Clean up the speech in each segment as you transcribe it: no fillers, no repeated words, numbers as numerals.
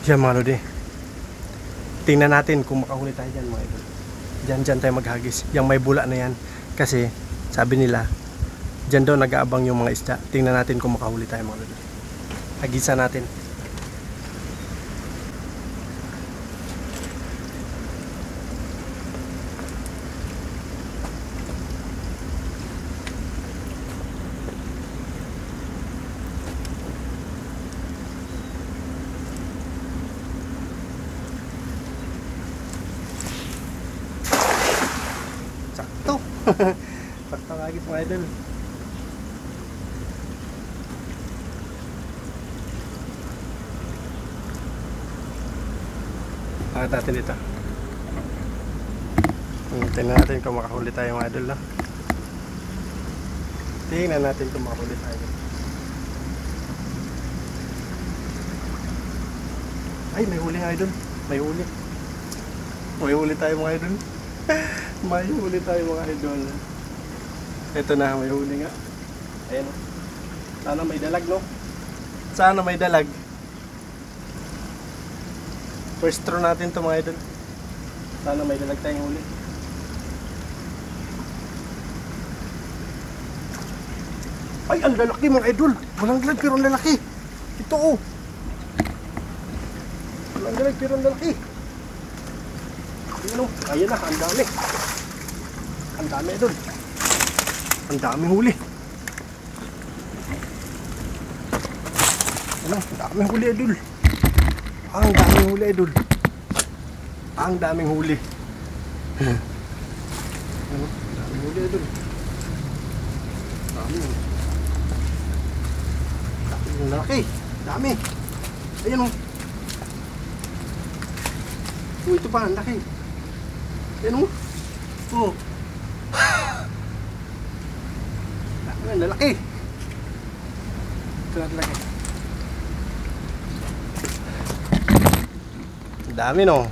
Yan mga lodi. Tingnan natin kung makahuli tayo dyan mga idol. Dyan tayo maghagis. Yang may bula na yan. Kasi sabi nila, dyan daw nag-aabang yung mga isda. Tingnan natin kung makahuli tayo mga lodi. Hagisan natin. Sakto. Sakto agis mga idol. Pakita natin dito. Tingnan natin kung makahuli tayo mga idol na. Tingnan natin kung makahuli tayo. Ay, may huli nga idol. May huli. May huli tayo mga idol. May huli tayo mga idol. Ito na, may huli nga. Ayan o. Sana may dalag, no? Sana may dalag. First throw natin to mga idol. Sana may dalag tayong huli. Ay, ang lalaki mga idol. Walang dalag pero ang lalaki. Ito oh. Walang dalag pero ang lalaki. Ayan o. Ayan na, ang dami. Ang dami idol. Ang daming huli. Ano, ang daming huli idol. Ang daming huli idol. Ang daming huli. Ano, ang daming huli idol. Dami. Ang laki. Dami. Ayan o. Oh, ito pa, ang laki. Ayan o. Oh. Ang lalaki. Ito na lalaki. Ang dami no.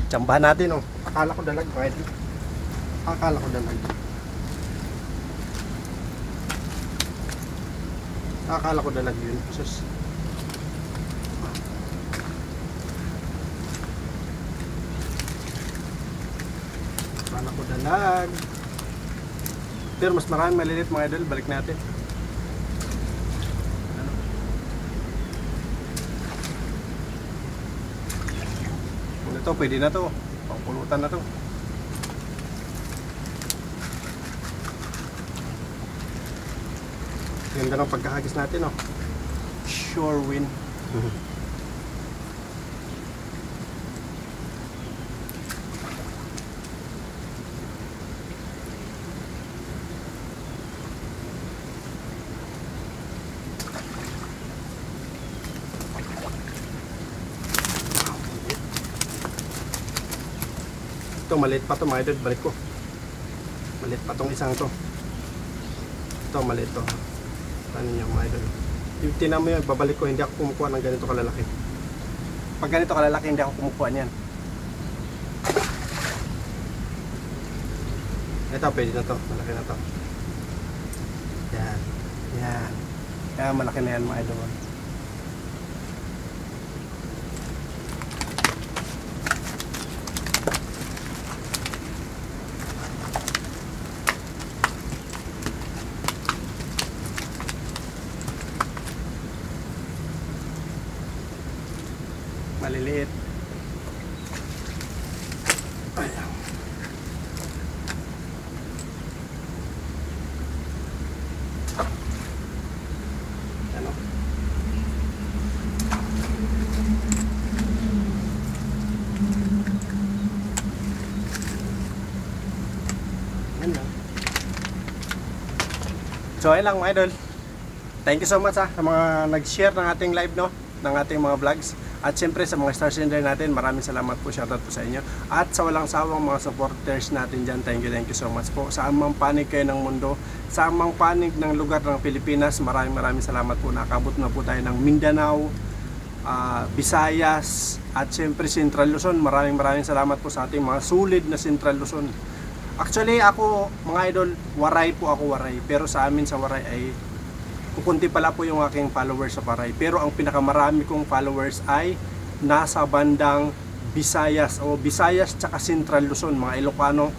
Tsambahan natin no. Akala ko dalag. Akala ko dalag. Akala ko dalag yun. Sus. Akala ko dalag. Pero mas maraming maliliit mga idol, balik natin. Ano? Kung ito, pwede na to. Pangpulutan na to. Ganda ng pagkahagis natin, oh. Sure win. Ito maliit pa to mga idol, balik ko. Maliit pa tong isang to. Ito maliit to. Ano niyo mga idol. Tinan mo yun, babalik ko, hindi ako kumukuha ng ganito kalalaki. Pag ganito kalalaki, hindi ako kumukuha niyan. Ito, pwede na to, malaki na to. Yan, yan. Kaya malaki na yan mga idol. Maliliit. Ayan. Ano? Yan lang. So ayun lang mga idol. Thank you so much sa mga nag-share ng ating live, no? Ng ating mga vlogs. At syempre sa mga star sender natin, maraming salamat po, shoutout po sa inyo. At sa walang sawang mga supporters natin dyan, thank you so much po. Sa amang panig kayo ng mundo, sa amang panig ng lugar ng Pilipinas, maraming salamat po. Nakabot na po tayo ng Mindanao, Visayas, at syempre Central Luzon. Maraming salamat po sa ating mga sulit na Central Luzon. Actually ako, mga idol, Waray po ako, Waray. Pero sa amin sa Waray ay kukunti pala po yung aking followers sa Waray. Pero ang pinakamarami kong followers ay nasa bandang Visayas o Visayas tsaka Central Luzon, mga Ilocano,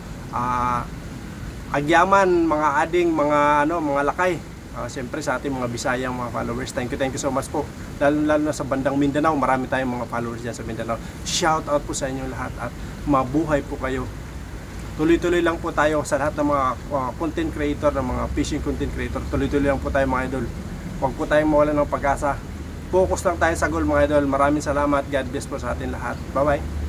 Agyaman, mga Ading, mga Lakay. Siyempre sa ating mga Bisayang mga followers, thank you so much po. Lalo na sa bandang Mindanao, marami tayong mga followers dyan sa Mindanao. Shout out po sa inyo lahat at mabuhay po kayo. Tuloy-tuloy lang po tayo sa lahat ng mga content creator, ng mga fishing content creator. Tuloy-tuloy lang po tayo mga idol. Huwag po tayong mawalan ng pag-asa. Focus lang tayo sa goal mga idol. Maraming salamat. God bless po sa atin lahat. Bye bye.